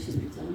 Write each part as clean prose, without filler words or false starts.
51장.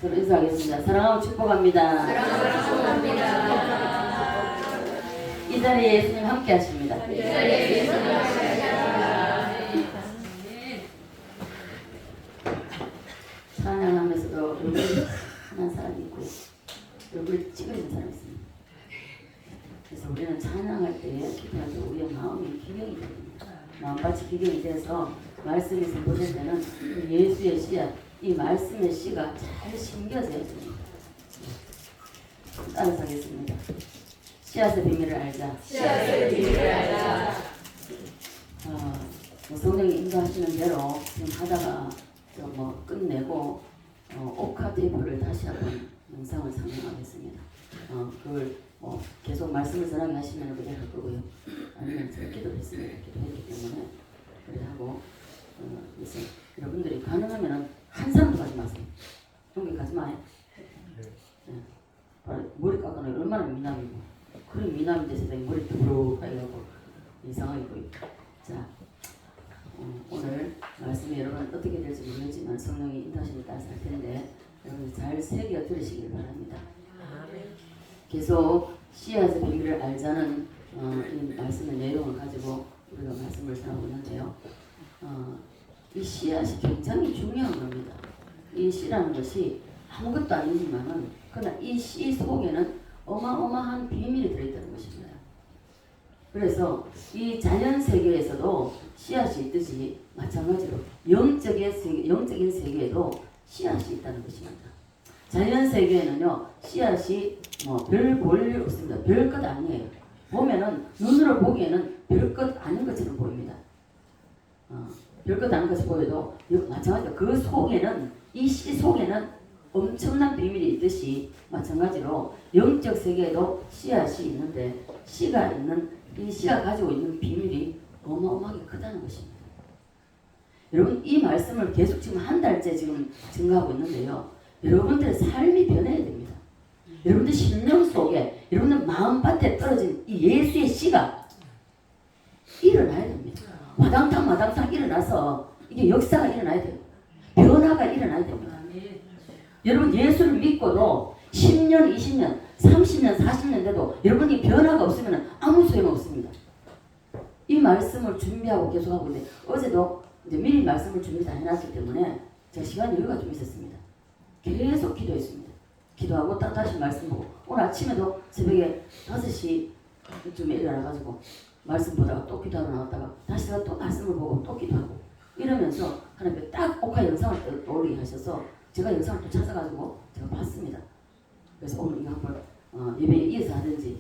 서로 인사하겠습니다. 사랑하고 축복합니다. 이 자리에 예수님 함께 하십니다. 찬양하면서도 얼굴 한 사람이 있고 얼굴 찌그러진 사람이 있습니다. 그래서 우리는 찬양할 때 기도할 때 우리의 마음이 기경이 됩니다. 마음밭이 기경이 돼서 말씀에서 보실 때는 예수의 씨앗, 이 말씀의 씨가 잘 심겨져야 됩니다. 따라서 하겠습니다. 씨앗의 비밀을 알자. 씨앗의 비밀을 알자. 성령이 인도하시는 대로 지금 하다가 뭐 끝내고 옥화 테이프를 다시 한번 영상을 상영하겠습니다. 그걸 계속 말씀을 전하게 하시면 그냥 할 거고요. 아니면 제가 기도했습니다. 기도했기 때문에 그래 하고 그래서 여러분들이 가능하면은 한 사람도 가지 마세요. 형님 가지 마요. 네. 머리 깎아놓으면 얼마나 미남이고 그런 미남인데 세상에 머리 두루하게 하고 이상하게 보이고. 자, 오늘 말씀이 여러분 어떻게 될지 모르겠지만 성령이 인도하심에 따라서 할 텐데 여러분 잘 새겨 들으시길 바랍니다. 계속 씨앗의 비밀을 알자는 이 말씀의 내용을 가지고 우리가 말씀을 전하고 있는데요. 이 씨앗이 굉장히 중요한 겁니다. 이 씨라는 것이 아무것도 아니지만은 그러나 이 씨 속에는 어마어마한 비밀이 들어있다는 것입니다. 그래서 이 자연 세계에서도 씨앗이 있듯이 마찬가지로 영적인 세계에도 씨앗이 있다는 것입니다. 자연 세계에는요 씨앗이 별 볼 일 없습니다. 별 것 아니에요. 보면은 눈으로 보기에는 별 것 아닌 것처럼 보입니다. 별 것 아닌 것이 보여도 마찬가지로 그 속에는 이 씨 속에는 엄청난 비밀이 있듯이 마찬가지로 영적 세계에도 씨앗이 있는데 이 씨가 가지고 있는 비밀이 어마어마하게 크다는 것입니다. 여러분 이 말씀을 계속 지금 한 달째 지금 증가하고 있는데요. 여러분들의 삶이 변해야 됩니다. 여러분들 심령 속에 여러분들 마음밭에 떨어진 이 예수의 씨가 일어나야 됩니다. 마당탕 일어나서 이게 역사가 일어나야 돼요. 변화가 일어나야 됩니다. 여러분 예수를 믿고도 10년, 20년, 30년, 40년 돼도 여러분이 변화가 없으면 아무 소용 없습니다. 이 말씀을 준비하고 계속하고 있는데 어제도 이제 미리 말씀을 준비 다 해놨기 때문에 제가 시간 여유가 좀 있었습니다. 계속 기도했습니다. 기도하고 다시 말씀 보고 오늘 아침에도 새벽에 5시쯤에 일어나가지고 말씀 보다가 또 기도하러 나왔다가 다시 또 말씀을 보고 또 기도하고 이러면서 하나님께 딱 옥화 영상을 떠올리게 하셔서 제가 영상을 또 찾아가지고 제가 봤습니다. 그래서 오늘 이거 한번 예배에 이어서 하든지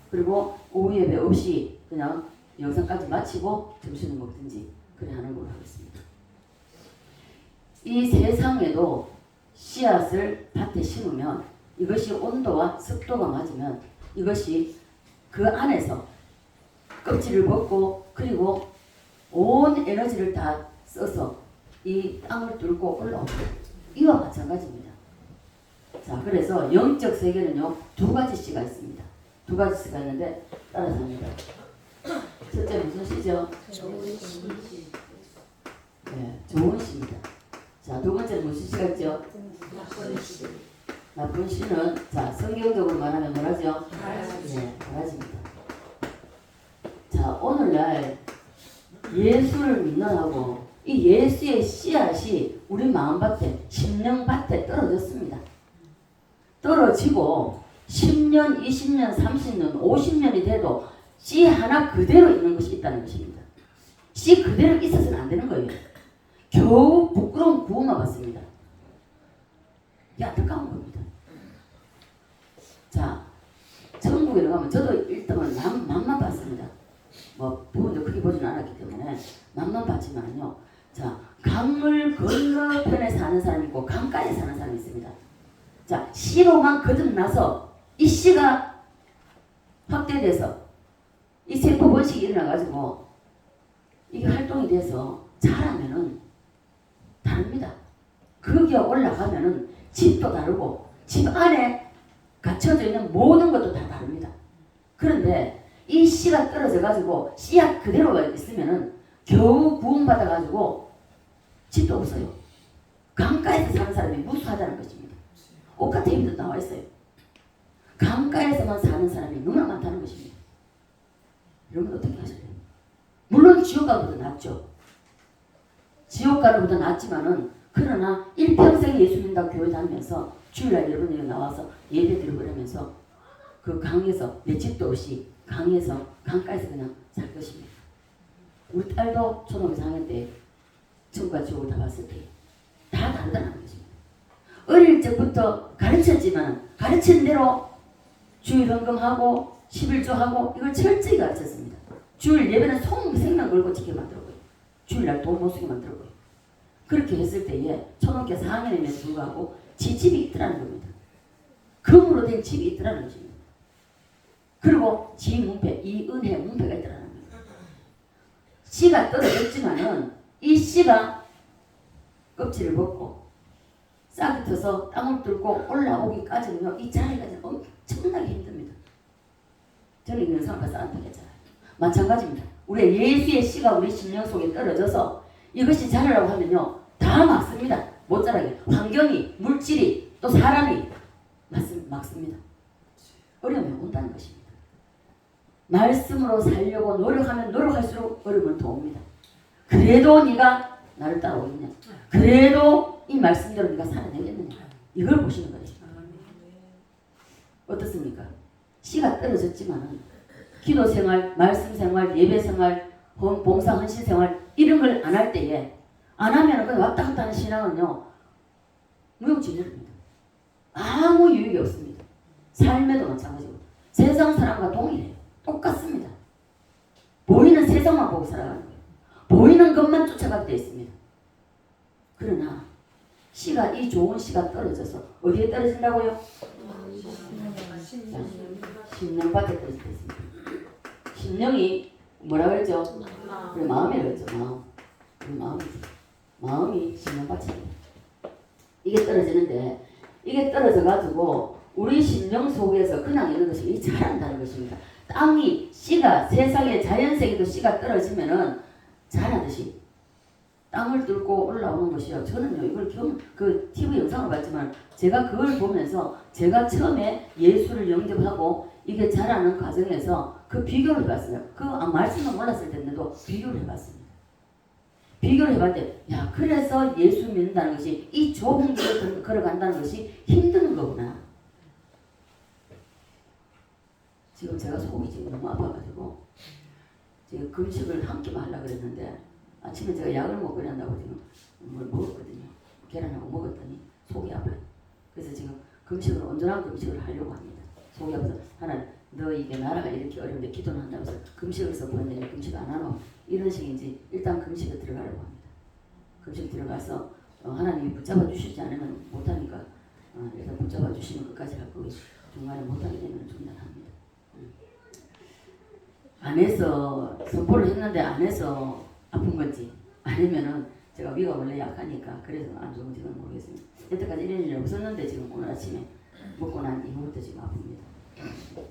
그리고 오후 예배 없이 그냥 영상까지 마치고 점심을 먹든지 그래 하는 걸로 하겠습니다. 이 세상에도 씨앗을 밭에 심으면 이것이 온도와 습도가 맞으면 이것이 그 안에서 껍질을 벗고 그리고 온 에너지를 다 써서 이 땅을 뚫고 올라옵니다. 이와 마찬가지입니다. 자, 그래서 영적 세계는요 2가지 씨가 있습니다. 2가지 씨가 있는데 따라서 합니다. 첫째 무슨 씨죠? 좋은 씨. 네, 좋은 씨입니다. 자, 2번째는 무슨 씨가 있죠? 나쁜 씨. 나쁜 씨는 자 성경적으로 말하면 뭐라죠? 바라지. 네, 바라지입니다. 자, 오늘날 예수를 믿는하고 이 예수의 씨앗이 우리 마음밭에 심령밭에 떨어졌습니다. 떨어지고 10년, 20년, 30년, 50년이 돼도 씨 하나 그대로 있는 것이 있다는 것입니다. 씨 그대로 있어서는 안 되는 거예요. 겨우 부끄러운 구원만 받습니다. 이게 안타까운 겁니다. 자, 천국에 가면 저도 일단은 맛만 봤습니다. 뭐 부모도 크게 보지는 않았기 때문에 맛만 봤지만요. 자, 강물 건너편에 사는 사람이 있고 강가에 사는 사람이 있습니다. 자, 씨로만 거듭나서 이 씨가 확대돼서 이 세포 번식이 일어나가지고 이게 활동이 돼서 자라면은 다릅니다. 거기에 올라가면은 집도 다르고 집 안에 갇혀져 있는 모든 것도 다 다릅니다. 그런데 이 씨가 떨어져가지고 씨앗 그대로 있으면은 겨우 구원받아가지고 집도 없어요. 강가에서 사는 사람이 무수하다는 것입니다. 옥카테임도 나와 있어요. 강가에서만 사는 사람이 너무나 많다는 것입니다. 여러분 어떻게 하실래요? 물론 지옥가보다 낫죠. 지옥가보다 낫지만은 그러나 일평생 예수 믿는다고 교회 다니면서 주일날 여러분들이 나와서 예배 드리고 그러면서 그 강에서 내 집도 없이 강가에서 그냥 살 것입니다. 우리 딸도 초등학교 4학년 때 천국과 지옥을 다 봤을 때 다 다르다는 것입니다. 어릴 적부터 가르쳤지만 가르친 대로 주일 헌금하고 11조하고 이걸 철저히 가르쳤습니다. 주일 예배는 생명 걸고 지켜 만들었고요. 주일날 돈 못 쓰게 만들었고요. 그렇게 했을 때에 초등학교 4학년임에도 불구하고 지 집이 있더라는 겁니다. 금으로 된 집이 있더라는 것입니다. 그리고 지 문패, 이 은혜 문패가 있더라는 겁니다. 씨가 떨어졌지만은 이 씨가 껍질을 벗고 싹이 터서 땅을 뚫고 올라오기까지는요, 이 자리까지는 엄청나게 힘듭니다. 저는 이 영상을 봐서 안타겠잖아요. 마찬가지입니다. 우리 예수의 씨가 우리 심령 속에 떨어져서 이것이 자라라고 하면요, 다 막습니다. 못 자라게. 환경이, 물질이, 또 사람이 막습니다. 어려움이 온다는 것입니다. 말씀으로 살려고 노력하면 노력할수록 어려움은 더 옵니다. 그래도 네가 나를 따라오겠냐? 그래도 이 말씀대로 네가 살아내겠느냐? 이걸 보시는 거죠. 어떻습니까? 씨가 떨어졌지만은 기도 생활, 말씀 생활, 예배 생활, 봉사 헌신 생활 이런 걸 안 할 때에 안 하면은 그 왔다 갔다 하는 신앙은요 무용지물입니다. 아무 유익이 없습니다. 삶에도 마찬가지고 세상 사람과 동일해요. 똑같습니다. 보이는 세상만 보고 살아가는 거예요. 보이는 것만 쫓아가게 되어 있습니다. 그러나 씨가 이 좋은 씨가 떨어져서 어디에 떨어진다고요? 심령밭에 떨어졌습니다. 심령이 뭐라 그랬죠? 우리 마음이라고 했죠. 마음. 우리 마음이 심령밭입니다. 이게 떨어지는데 이게 떨어져 가지고 우리 심령 속에서 그냥 있는 것이 자란다는 것입니다. 땅이 씨가 세상의 자연세계도 씨가 떨어지면은 자라듯이 땅을 뚫고 올라오는 것이요. 저는요 이걸 그 TV 영상을 봤지만 제가 그걸 보면서 제가 처음에 예수를 영접하고 이게 자라는 과정에서 그 비교를 해봤어요. 그 말씀을 몰랐을 때인데도 비교를 해봤습니다. 비교를 해봤는데 야 그래서 예수 믿는다는 것이 이 좁은 길을 걸어간다는 것이 힘든 거구나. 지금 제가 속이 지금 너무 아파가지고 지금 금식을 한 끼만 하려고 그랬는데 아침에 제가 약을 먹고 일한다고 지금 뭘 먹었거든요. 계란하고 먹었더니 속이 아파요. 그래서 지금 금식을 온전한 금식을 하려고 합니다. 속이 아파서 하나님 너 이게 나라가 이렇게 어려운데 기도는 한다고 해서 금식을 써보는데 금식 안 하노? 이런 식인지 일단 금식에 들어가려고 합니다. 금식 들어가서 하나님이 붙잡아 주시지 않으면 못하니까 일단 붙잡아 주시면 끝까지 할 거고 중간에 못하게 되면 중단합니다. 안에서 선포를 했는데 안에서 아픈 건지 아니면은 제가 위가 원래 약하니까 그래서 안 좋은지는 모르겠습니다. 여태까지 이런 일이 없었는데 지금 오늘 아침에 먹고 난 이후부터 지금 아픕니다.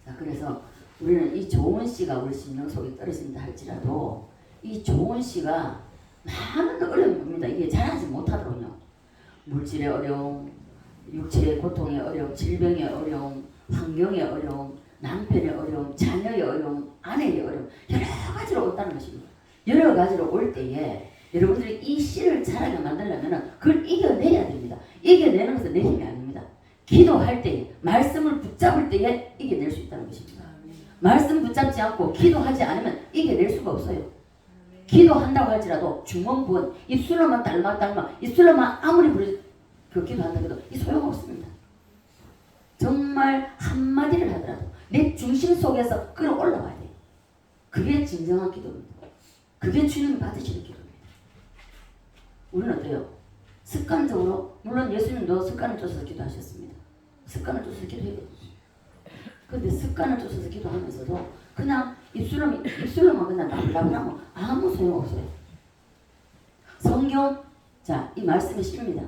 자 그래서 우리는 이 좋은 씨가 우리 심령 속에 떨어진다 할지라도 이 좋은 씨가 많은 어려움이 옵니다. 이게 자라지 못하도록요. 물질의 어려움, 육체의 고통의 어려움, 질병의 어려움, 환경의 어려움, 남편의 어려움, 자녀의 어려움, 아내의 어려움 여러 가지로 온다는 것입니다. 여러 가지로 올 때에 여러분들이 이 씨를 자라게 만들려면 그걸 이겨내야 됩니다. 이겨내는 것은 내 힘이 아닙니다. 기도할 때, 말씀을 붙잡을 때에 이겨낼 수 있다는 것입니다. 말씀 붙잡지 않고 기도하지 않으면 이겨낼 수가 없어요. 기도한다고 할지라도 중원부원 입술로만 달마 입술로만 아무리 기도한다 해도 이 소용없습니다. 정말 한마디를 하더라도 내 중심 속에서 끌어올라와야 돼요. 그게 진정한 기도입니다. 그게 주님이 받으시는 기도입니다. 우리는 어때요? 습관적으로 물론 예수님도 습관을 쫓아서 기도하셨습니다. 습관을 쫓아서 기도해야 돼요. 그런데 습관을 쫓아서 기도하면서도 그냥 입술로만 그냥 나불나불하면 아무 소용없어요. 성경 자 이 말씀이 쉽니다.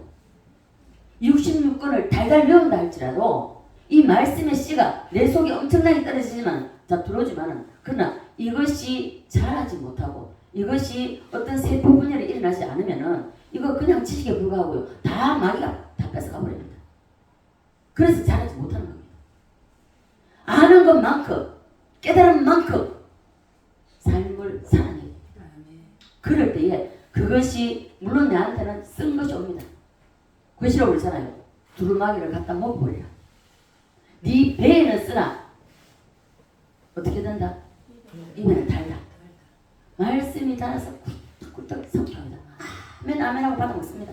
66권을 달달 외운다 할지라도 이 말씀의 씨가 내 속에 엄청나게 떨어지지만 자 들어오지만은 그러나 이것이 자라지 못하고 이것이 어떤 세포 분열이 일어나지 않으면은 이거 그냥 지식에 불과하고요. 다 마귀가 다 뺏어가 버립니다. 그래서 자라지 못하는 겁니다. 아는 것만큼 깨달은 만큼 삶을 살아내야 됩니다. 그럴 때에 그것이 물론 내한테는 쓴 것이 옵니다. 글씨로 그러잖아요. 두루마기를 갖다 먹어버리라. 네 배에는 쓰나 어떻게 된다? 입에는 달다. 말씀이 달아서 꿀떡꿀떡 상통이다. 아멘 아멘하고 받아 먹습니다.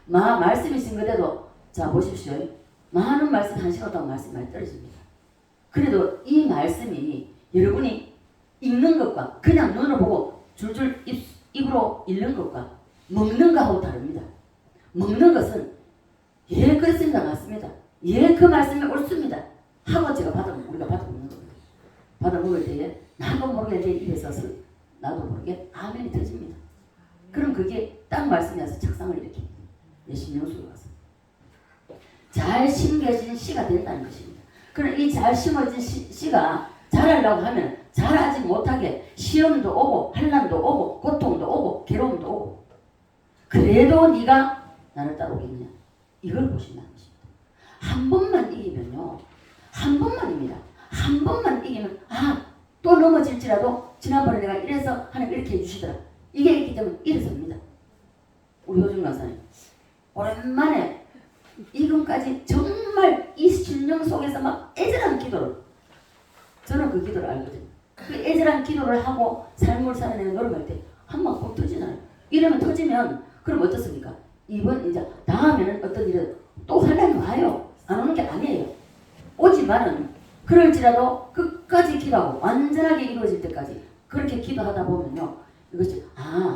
말씀이신 그대로 자 보십시오. 많은 말씀 1시간 동안 말씀이 많이 떨어집니다. 그래도 이 말씀이 여러분이 읽는 것과 그냥 눈으로 보고 줄줄 입으로 읽는 것과 먹는 것하고 다릅니다. 먹는 것은 예 그렇습니다. 맞습니다. 예 그 말씀이 옳습니다. 하고 우리가 받아 먹는 겁니다. 받아 먹을 때에 나도 모르게 내 입에서 나도 모르게 아멘이 터집니다. 그럼 그게 딱 말씀이 와서 착상을 일으킵니다. 내 심령 속에 와서 잘 심겨진 씨가 된다는 것입니다. 그럼 이 잘 심어진 씨가 자라려고 하면 자라지 못하게 시험도 오고 환난도 오고 고통도 오고 괴로움도 오고 그래도 네가 나를 따라오겠냐 이걸 보신다는 것입니다. 한 번만 이기면요 한 번만입니다. 한 번만 이기면 또 넘어질지라도 지난번에 내가 이래서 하나님 이렇게 해주시더라 이게 있기 때문에 일어섭니다. 우리 효준 강사님 오랜만에 이금까지 정말 이 심령 속에서 막 애절한 기도를 저는 그 기도를 알거든요. 그 애절한 기도를 하고 삶을 살아내는 노력할 때 한 번 꼭 터지잖아요. 이러면 터지면 그럼 어떻습니까? 이번 이제 다음에는 어떤 일은 또 하나님 와요. 안 오는 게 아니에요. 오지만은 그럴지라도 끝까지 기도하고 완전하게 이루어질 때까지 그렇게 기도하다 보면요. 이것이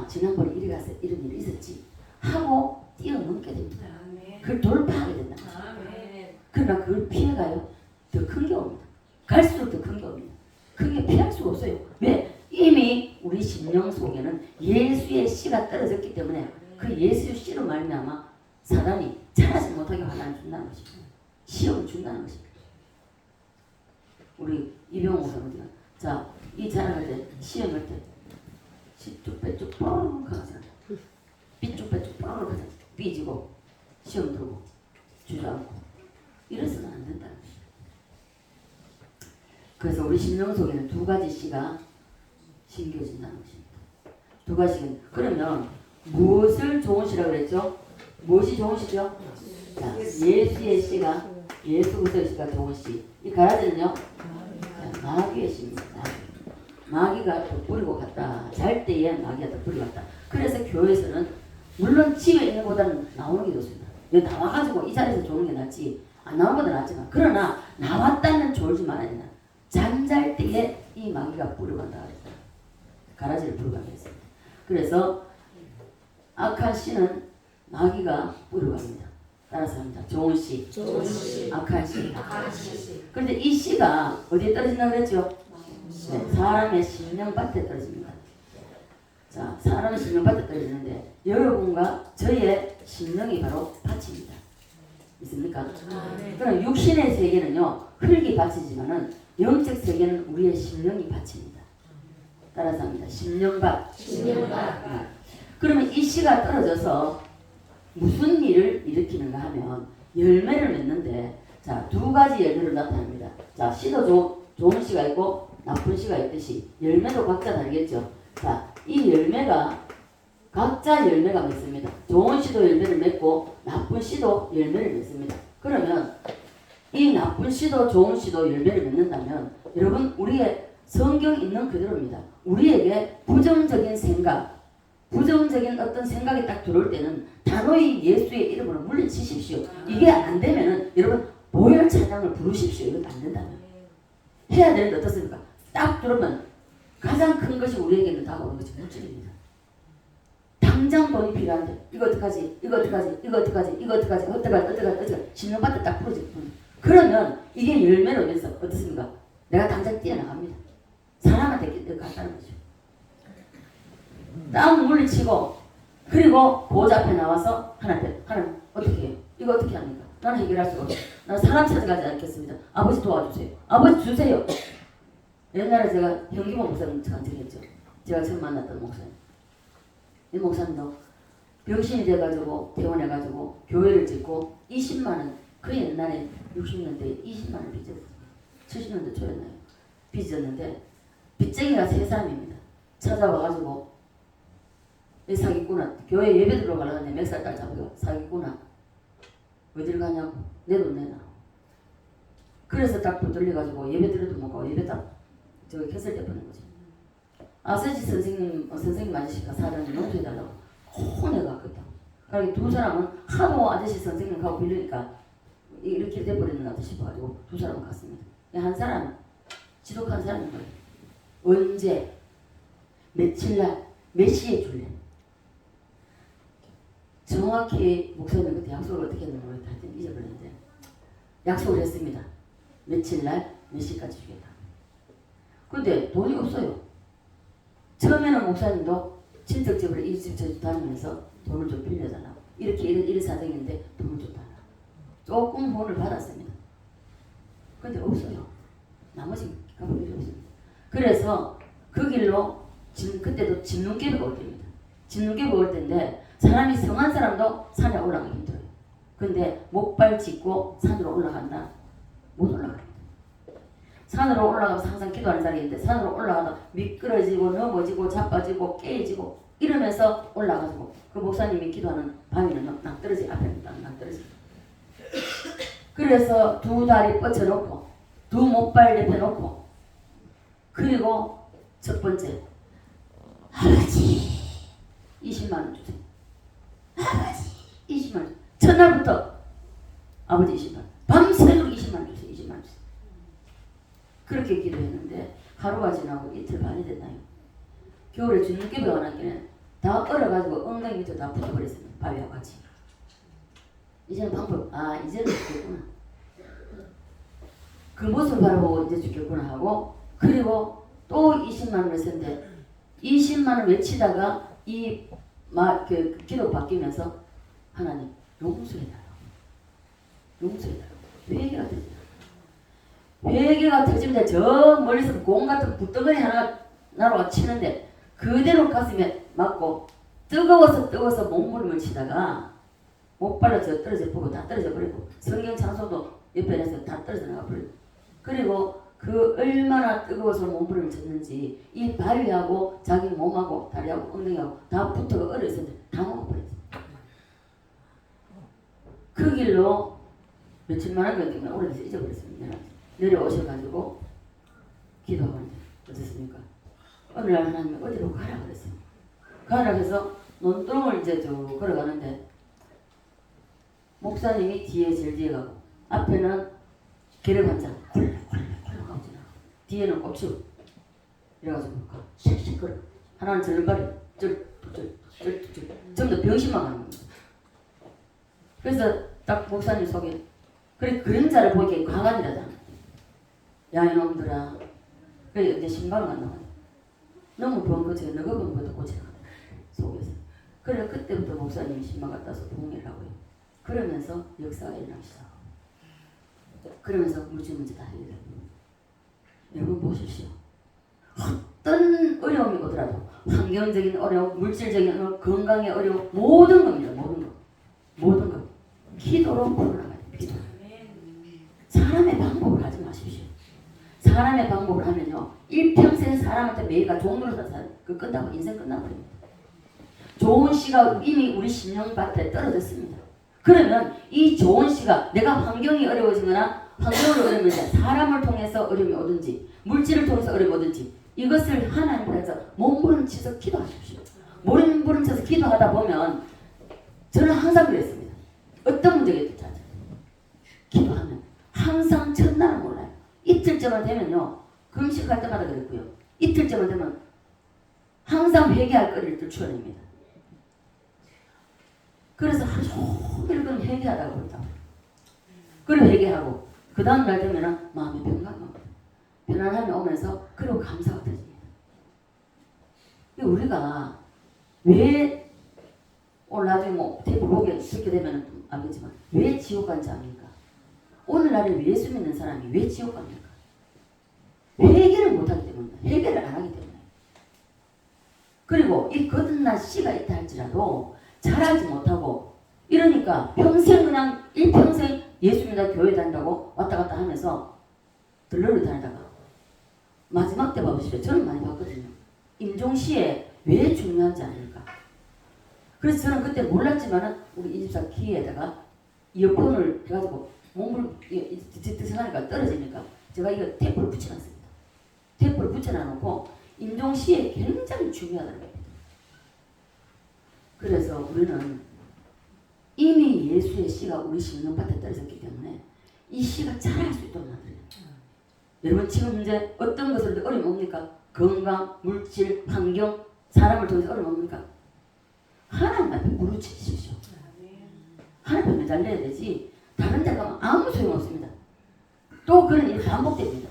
지난번에 이런 일이 있었지 하고 뛰어넘게 됩니다. 그걸 돌파하게 된다. 그러나 그걸 피해가요. 더 큰 게 옵니다. 갈수록 더 큰 게 옵니다. 그게 피할 수가 없어요. 왜? 이미 우리 심령 속에는 예수의 씨가 떨어졌기 때문에 그 예수의 씨로 말미암아 사단이 자라지 못하게 환난을 준다는 것입니다. 시험을 준다는 것입니다. 우리 이병호 목사님 자, 이 자라갈 때 시험할 때 삐쭉빼쭉 뽀록 하잖아. 삐쭉빼쭉 뽀록 하잖아. 삐지고 시험 들고 주저앉고 이래서는 안 된다는 것입니다. 그래서 우리 심령 속에는 두 가지 씨가 심겨진다는 것입니다. 두 가지. 그러면 무엇을 좋은 씨라고 그랬죠? 무엇이 좋은 씨죠? 자, 예수의 씨가 예수 그리스도의 씨가 좋은 씨. 이 가라지는요? 마귀의 씨입니다. 마귀가 돋보리고 갔다. 잘 때에 마귀가 돋보리고 갔다. 그래서 교회에서는 물론 집에 있는 것보다는 나오는 게 좋습니다. 여기 나와가지고 이 자리에서 좋은 게 낫지 안 나오는 것도 낫지만 그러나 나왔다는 졸지 말아야 된다. 잠잘 때에 이 마귀가 뿌려간다. 가라지를 뿌려가게 했습니다. 그래서 악한 씨는 마귀가 뿌려갑니다. 따라서 합니다. 좋은 씨, 악한 씨. 그런데 이 씨가 어디에 떨어진다고 그랬죠? 네, 사람의 심령밭에 떨어집니다. 자, 사람의 심령밭에 떨어지는데 여러분과 저의 심령이 바로 밭입니다. 있습니까? 그럼 육신의 세계는요 흙이 밭이지만은 영적 세계는 우리의 심령이 밭입니다. 따라서 합니다. 심령밭. 그러면 이 씨가 떨어져서 무슨 일을 일으키는가 하면 열매를 맺는데 자, 두 가지 열매를 나타냅니다. 자, 씨도 좋은 씨가 있고 나쁜 씨가 있듯이 열매도 각자 다르겠죠. 자, 이 열매가 각자 열매가 맺습니다. 좋은 씨도 열매를 맺고 나쁜 씨도 열매를 맺습니다. 그러면 이 나쁜 씨도 좋은 씨도 열매를 맺는다면 여러분 우리의 성경 있는 그대로입니다. 우리에게 부정적인 생각 부정적인 어떤 생각이 딱 들어올 때는 단호히 예수의 이름으로 물리치십시오. 이게 안 되면은 여러분 보혈 찬양을 부르십시오. 이건 안 된다면 해야 되는데 어떻습니까? 딱 들으면 가장 큰 것이 우리에게는 다가오는 것이 물질입니다. 당장 돈이 필요한데 이거 어떡하지? 이거 어떡하지? 이거 어떡하지? 이거 어떡하지? 어떡하지? 신명받다 딱 부러지고 그러면 이게 열매로 인해서 어떻습니까? 내가 당장 뛰어나갑니다. 사람한테 갔다는 거죠. 딱 물리치고 그리고 보호자 앞에 나와서 하나님 어떻게 해요? 이거 어떻게 합니까? 나는 해결할 수가 없어요. 나는 사람 찾아가지 않겠습니다. 아버지 도와주세요. 아버지 주세요. 옛날에 제가 현기모 목사님 전쟁했죠. 제가 처음 만났던 목사님. 이 목사님도 병신이 돼가지고 퇴원해가지고 교회를 짓고 20만원 그 옛날에 60년대에 20만원 빚졌어요. 70년대 초였나요? 빚졌는데 빚쟁이가 세 사람입니다. 찾아와가지고 내 사기꾼아 교회 예배 들어가려는데 몇 살 딸 잡고 사기꾼아 어딜 가냐고 내 돈 내놔. 그래서 딱 붙들려가지고 예배 들어도 못 가고 예배 딱 저기 캐슬 때 보낸 거죠. 아서지 선생님 아저씨가 사장님 용서해달라고 혼내가 갔다. 그러니까 두 사람은 하도 아저씨 선생님하고 빌리니까 이렇게 돼버리는 것 같아 싶어가지고 두 사람은 갔습니다. 한 사람 지독한 사람인 거예요. 언제 며칠날 몇 시에 줄래? 정확히 목사님 그때 약속을 어떻게 했는지 모르겠다. 하여튼 잊어버렸는데 약속을 했습니다. 며칠날 몇 시까지 주겠다. 근데 돈이 없어요. 처음에는 목사님도 친척집으로 이 집 저 집 다니면서 돈을 좀 빌려달라고. 이런 사정인데 돈을 좀 달라고. 조금 돈을 받았습니다. 근데 없어요. 나머지 갚을 필요 없습니다. 그래서 그 길로 그때도 진눈깨비가 올 때입니다. 진눈깨비가 올 때인데 사람이 성한 사람도 산에 올라가기 힘들어요. 근데 목발 짚고 산으로 올라간다? 못 올라갑니다. 산으로 올라가면서 항상 기도하는 자리인데 산으로 올라가다 미끄러지고 넘어지고 자빠지고 깨지고 이러면서 올라가지고 그 목사님이 기도하는 밤에는 낭떠러지 앞에 낭떠러지. 그래서 두 다리 뻗쳐놓고 두 목발 내펴놓고 그리고 첫 번째 아버지 20만 원 주세요. 아버지 20만 원. 첫날부터 아버지 20만 원. 밤새도록 20만 원 주세요. 20만 원 주세요. 그렇게 기도했는데 하루가 지나고 이틀 반이 됐나요? 겨울에 주눈깨비가 오나기는 다 얼어가지고 엉덩이 밑에 다 붙어버렸습니다. 바위와 같이. 이제는 방법 이제는 죽겠구나. 그 모습을 바라보고 이제 죽겠구나 하고 그리고 또 20만 원을 썼는데 20만 원 외치다가 그 기도 바뀌면서 하나님 용서해달라고. 용서해달라고. 회개가 되지. 회개가 터지는데 저 멀리서 공 같은 붓덩어리 하나가 나로가 치는데 그대로 가슴에 맞고 뜨거워서 몸부림을 치다가 목발로 저 떨어져 보고 다 떨어져 버리고 성경 장소도 옆에 내서 다 떨어져 나가 버리고 그리고 그 얼마나 뜨거워서 몸부림을 쳤는지 이 발이하고 자기 몸하고 다리하고 엉덩이하고 다 붙어가 얼어있었는데 다 먹어버렸어. 그 길로 몇천만 원 걸린 때문에 오래돼서 잊어버렸습니다. 내려오셔가지고 기도하고 있는데 어떻습니까? 어느 날 하나님이 어디로 가라 그랬어요. 가라 해서 논두렁을 이제 쭉 걸어가는데 목사님이 제일 뒤에 가고 앞에는 개를 한장 콜록콜록 하고 지나가 뒤에는 곱씹 이래가지고 씩씩 걸어 하나는 절름발이 쩔쩔쩔쩔 전부 다 병신만 가는 겁니다. 그래서 딱 목사님 속에 그래 그림자를 보니까 강아지라잖아. 야 이놈들아 그래 이제 신발을 안 나와요. 너무 번 거지 너가 본 것도 고치라고 속에서. 그래 그때부터 목사님이 신발 갖다 서 봉해를 하고요. 그러면서 역사가 일어나기 시작하고 그러면서 물질문제 다 해결해요. 여러분 보십시오. 어떤 어려움이 오더라도 환경적인 어려움, 물질적인 어려움, 건강의 어려움 모든 겁니다. 모든 것 기도로 풀어나가야 돼요. 기도. 사람의 방법을 하지 마십시오. 사람의 방법을 하면요 일평생 사람한테 매일가 종로로 사서 그 끝나고 인생 끝나버립니다. 좋은 씨가 이미 우리 심령밭에 떨어졌습니다. 그러면 이 좋은 씨가 내가 환경이 어려워지거나 환경으로 어려우면 사람을 통해서 어려움이 오든지 물질을 통해서 어려움이 오든지 이것을 하나님께서 몸부림쳐서 기도하십시오. 몸부림쳐서 기도하다 보면 저는 항상 그랬습니다. 어떤 문제가 있든지 기도하면 항상 첫날은 몰라요. 이틀째만 되면요 금식할 때마다 그랬고요. 이틀째만 되면 항상 회개할 거리를 들추어냅니다. 그래서 하루 종일 그럼 회개하다가 그런다. 그리고 회개하고 그 다음 날 되면 마음의 평강이 옵니다. 편안함이 오면서 그리고 감사가 터집니다. 우리가 왜 오늘 나중에 뭐 테이블 보게 듣게 되면 알겠지만 왜 지옥 간지 압니까? 오늘날에 예수 믿는 사람이 왜 지옥 갑니까? 회개를 못하기 때문에 회개를 안 하기 때문에 그리고 이 거듭난 씨가 있다 할지라도 잘하지 못하고 이러니까 평생 그냥 일평생 예수 믿다 교회 다닌다고 왔다 갔다 하면서 들러리 다니다가 마지막 때 봐보시죠. 저는 많이 봤거든요. 임종시에 왜 중요한지 아닙니까? 그래서 저는 그때 몰랐지만은 우리 이집사 키에다가 이어폰을 해가지고 몸을 드생하니까 떨어지니까 제가 이거 테이프를 붙여놨습니다. 테이프를 붙여놔놓고 임종시에 굉장히 중요하다는 겁니다. 그래서 우리는 이미 예수의 씨가 우리 심령밭에 떨어졌기 때문에 이 씨가 자랄 수 있도록 만들어요. 여러분 지금 이제 어떤 것을 어려움 옵니까? 건강, 물질, 환경, 사람을 통해서 어려움 옵니까? 하나님 앞에 무릎치십시오. 하나님 앞에 매달려야 되지 다른 데 가면 아무 소용 없습니다. 또 그런 일이 반복됩니다.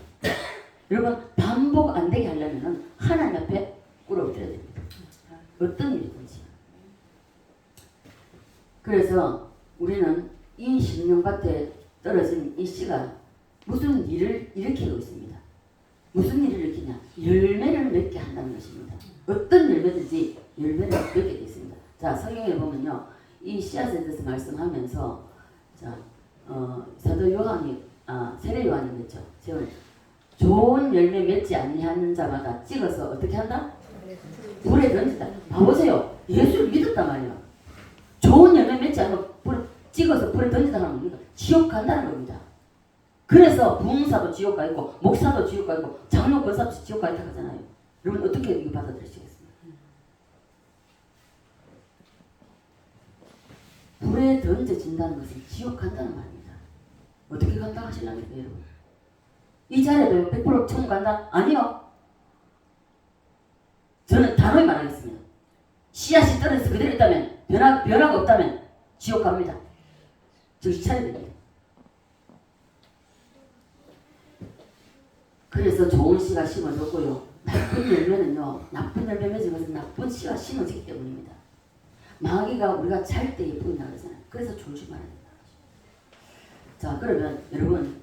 여러분 반복 안 되게 하려면 하나님 앞에 꿇어드려야 됩니다. 어떤 일이든지. 그래서 우리는 이 심령밭에 떨어진 이 씨가 무슨 일을 일으키고 있습니다. 무슨 일을 일으키냐? 열매를 맺게 한다는 것입니다. 어떤 열매든지 열매를 맺게 되어 있습니다. 자, 성경에 보면요, 이 씨앗에 대해서 말씀하면서 자, 사도 요한이 세례 요한이 그랬죠. 좋은 열매 맺지 아니하는 자마다 찍어서 어떻게 한다? 불에 던진다. 봐보세요. 예수를 믿었단 말이야. 좋은 열매 맺지 않으면 찍어서 불에 던진다 하는 겁니다. 지옥 간다는 겁니다. 그래서 부흥사도 지옥 가 있고 목사도 지옥 가 있고 장로 권사도 지옥 가 있다고 하잖아요. 여러분 어떻게 이거 받아들이시겠습니까? 불에 던져진다는 것은 지옥 간다는 말입니다. 어떻게 간다 하시려니까 여러분? 이 자리에도 100% 천국 간다? 아니요. 저는 단호히 말하겠습니다. 씨앗이 떨어져서 그대로 있다면 변화가 없다면 지옥 갑니다. 정신 차려야 됩니다. 그래서 좋은 씨가 심어졌고요. 나쁜 열매는요. 나쁜 열매 맺은 것은 나쁜 씨가 심어지기 때문입니다. 마귀가 우리가 잘 때 예쁘게 나가잖아요. 그래서 졸지 말아야 된다. 자, 그러면 여러분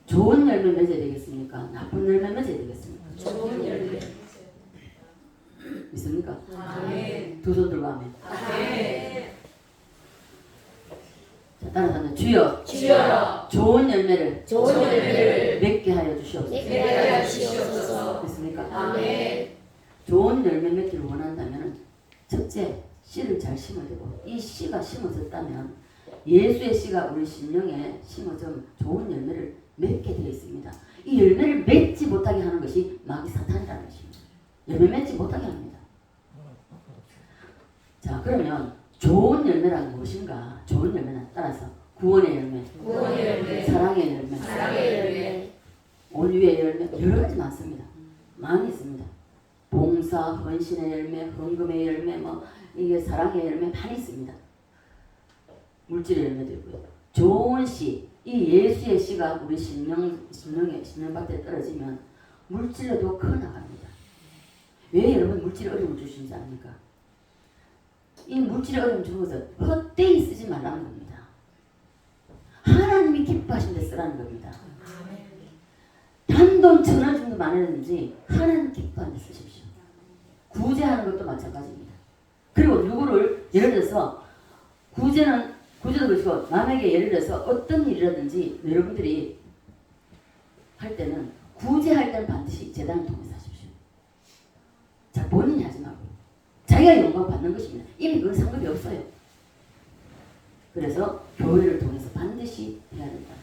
좋은 열매 맺어야 되겠습니까? 나쁜 열매 맺어야 되겠습니까? 좋은 열매. 믿습니까? 아멘. 두 손 들고 아멘. 아멘. 자, 따라서 주여 주여 좋은 열매를 좋은 열매를 맺게 하여 주시옵소서. 맺게 하여 주시옵소서. 믿습니까? 아멘. 좋은 열매 맺기를 원한다면 첫째 씨를 잘 심어야 되고 이 씨가 심어졌다면 예수의 씨가 우리 심령에 심어져 좋은 열매를 맺게 되어 있습니다. 이 열매를 맺지 못하게 하는 것이 마귀 사탄이라는 것입니다. 열매 맺지 못하게 합니다. 자, 그러면 좋은 열매란 무엇인가? 좋은 열매는 따라서 구원의 열매, 구원의 열매, 사랑의 열매, 사랑의 열매, 온유의 열매, 여러 가지 많습니다. 많이 있습니다. 봉사, 헌신의 열매, 헌금의 열매, 이게 사랑의 열매 많이 있습니다. 물질의 열매도 있고요. 좋은 씨, 이 예수의 씨가 우리 심령밭에 떨어지면 물질로도 커나갑니다. 왜 여러분 물질에 어려움을 주시는지 압니까? 이 물질에 어려움 주는 것은 헛되이 쓰지 말라는 겁니다. 하나님이 기뻐하신 데 쓰라는 겁니다. 단돈 1,000원 정도 많았는지 하나님 기뻐하는 데 쓰십시오. 구제하는 것도 마찬가지입니다. 그리고 누구를 예를 들어서 구제도 그렇고 남에게 예를 들어서 어떤 일이라든지 여러분들이 할 때는 구제할 때는 반드시 재단을 통해서 하십시오. 자, 본인이 하지 말고 자기가 영광 받는 것입니다. 이미 그건 상관이 없어요. 그래서 교회를 통해서 반드시 해야 된다.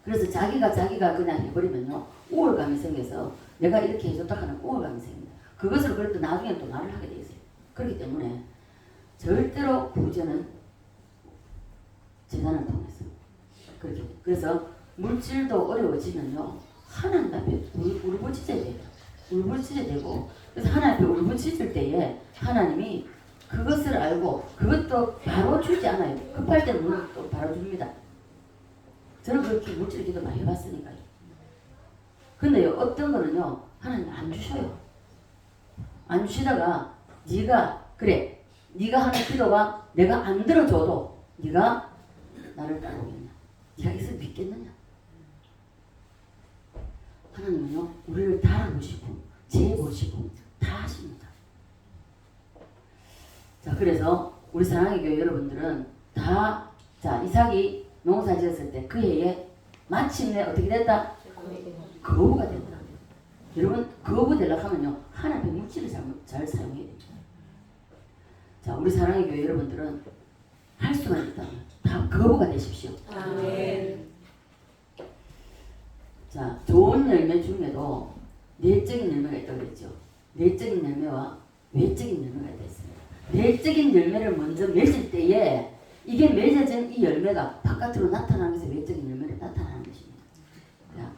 그래서 자기가 그냥 해버리면요 우월감이 생겨서 내가 이렇게 해줬다 하는 우월감이 생깁니다. 그것을 그래도 나중에 또 말을 하게 돼 있어요. 그렇기 때문에 절대로 구제는 재단을 통해서 그렇게. 그래서 물질도 어려워지면요 하나님 앞에 울부짖어야 돼요. 울부짖어야 되고 그래서 하나님 앞에 울부짖을 때에 하나님이 그것을 알고 그것도 바로 주지 않아요. 급할 때는 물론 또 바로 줍니다. 저는 그렇게 물질 기도 많이 해봤으니까요. 근데요 어떤 거는요 하나님 안 주셔요. 안 주시다가 네가 하는 기도가 내가 안 들어줘도 네가 나를 따르겠냐? 네가 이것을 믿겠느냐? 하나님은요 우리를 달아보시고 재보시고 다 하십니다. 자, 그래서 우리 사랑의 교회 여러분들은 다 자 이삭이 농사 지었을 때 그 해에 마침내 어떻게 됐다? 거부가 됐다. 여러분 거부되려고 하면요 하나님의 물질을 잘 사용해야 됩니다. 자, 우리 사랑의 교회 여러분들은 할 수만 있다면 다 거부가 되십시오. 아멘. 자, 좋은 열매 중에도 내적인 열매가 있다고 그랬죠. 내적인 열매와 외적인 열매가 있다 했습니다. 외적인 열매를 먼저 맺을 때에 이게 맺어진 이 열매가 바깥으로 나타나면서 외적인 열매를 나타나는 것입니다. 자,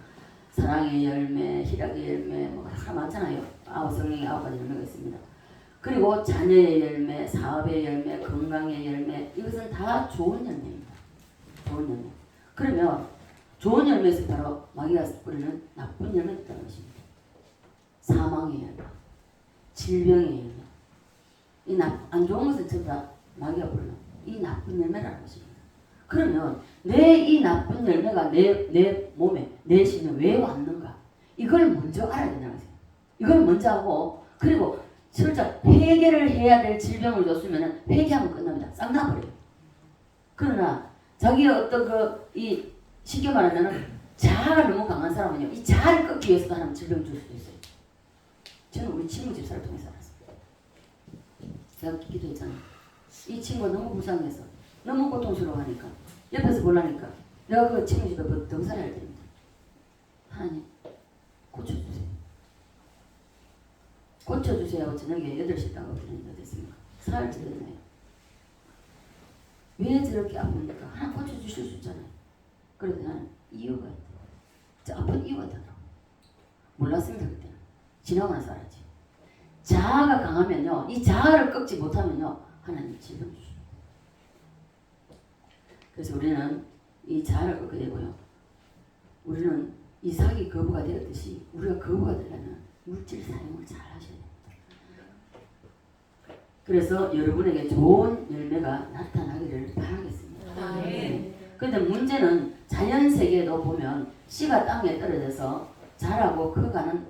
사랑의 열매, 희락의 열매 뭐 많잖아요. 성령의 9가지 열매가 있습니다. 그리고 자녀의 열매, 사업의 열매, 건강의 열매, 이것은 다 좋은 열매입니다. 좋은 열매. 그러면 좋은 열매에서 바로 마귀가 뿌리는 나쁜 열매가 있다는 것입니다. 사망의 열매, 질병의 열매, 이 안 좋은 것은 전부 다 마귀가 뿌리는 이 나쁜 열매라는 것입니다. 그러면 내 이 나쁜 열매가 내 몸에, 내 신에 왜 왔는가? 이걸 먼저 알아야 된다는 거죠. 이걸 먼저 하고, 그리고 철저히 회개를 해야 될 질병을 줬으면 회개하면 끝납니다. 싹 나버려요. 그러나 자기의 어떤 이 쉽게 말하면 자아가 너무 강한 사람은요, 이 자아를 꺾기 위해서도 하나님 질병을 줄 수도 있어요. 저는 우리 친구 집사를 통해서 알았어요. 제가 기도했잖아요. 이 친구가 너무 불쌍해서 너무 고통스러워하니까 옆에서 보려니까 내가 그 친구 집에 등산을 할 때입니다. 하나님 고쳐주세요. 고쳐주세요 하고 저녁에 8시 딱 그랬는데 됐습니까? 사흘째 됐나요? 왜 저렇게 아프니까 하나 고쳐주실 수 있잖아요. 그래도 나는 이유가 있다. 저 아픈 이유가 있다더라고. 몰랐습니다 그때는. 지나고 나서 알았지. 자아가 강하면요, 이 자아를 꺾지 못하면요, 하나님 질병 주시죠. 그래서 우리는 이 자아를 꺾게 되고요. 우리는 이삭이 거부가 되었듯이 우리가 거부가 되려면 물질 사용을 잘 하셔야 됩니다. 그래서 여러분에게 좋은 열매가 나타나기를 바라겠습니다. 그런데 문제는 자연 세계도 보면 씨가 땅에 떨어져서 자라고 커가는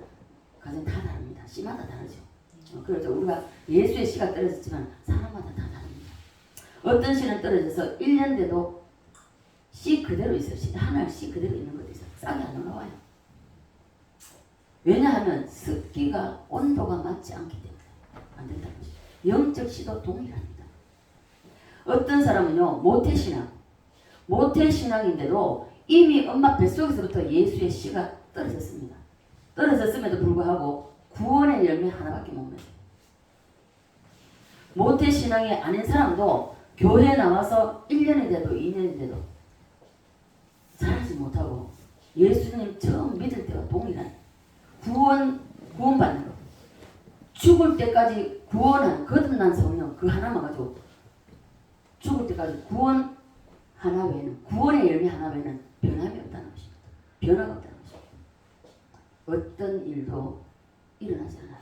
과정이 다 다릅니다. 씨마다 다르죠. 그래서 우리가 예수의 씨가 떨어졌지만 사람마다 다 다릅니다. 어떤 씨는 떨어져서 1년 돼도 씨 그대로 있어요. 하늘 씨 그대로 있는 것도 있어요. 싹이 안 올라와요. 왜냐하면 습기가 온도가 맞지 않기 때문에 안 된다는 것이죠. 영적 씨도 동일합니다. 어떤 사람은요, 모태신앙인데도 이미 엄마 뱃속에서부터 예수의 씨가 떨어졌습니다. 떨어졌음에도 불구하고 구원의 열매 하나밖에 못 맺어요. 모태신앙이 아닌 사람도 교회 나와서 1년이 돼도 2년이 돼도 자라지 못하고 예수님 처음 믿을 때와 동일한 구원받는 것, 죽을 때까지 구원한 거듭난 성령 그 하나만 가지고 죽을 때까지 구원 하나 외에는, 구원의 열매 하나 외에는 변함이 없다는 것입니다. 변화가 없다는 것입니다. 어떤 일도 일어나지 않아요.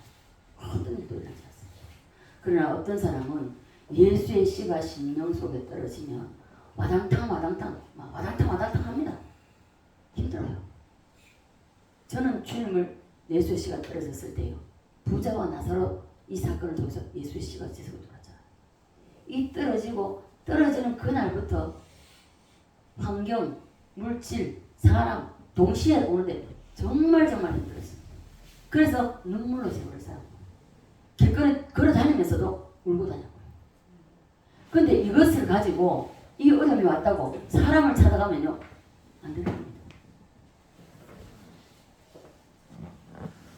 어떤 일도 일어나지 않습니다. 그러나 어떤 사람은 예수의 씨가 심령 속에 떨어지면 와당탕 합니다. 힘들어요. 저는 주님을 예수의 씨가 떨어졌을 때요, 부자와 나사로 이 사건을 통해서 예수의 씨가 제 속에 들어왔잖아요. 이 떨어지는 그날부터 환경, 물질, 사람 동시에 오는데 정말 힘들었어요. 그래서 눈물로 세월을 살았고 길거리 걸어 다니면서도 울고 다녔고요. 그런데 이것을 가지고 이 어려움이 왔다고 사람을 찾아가면요, 안 된답니다.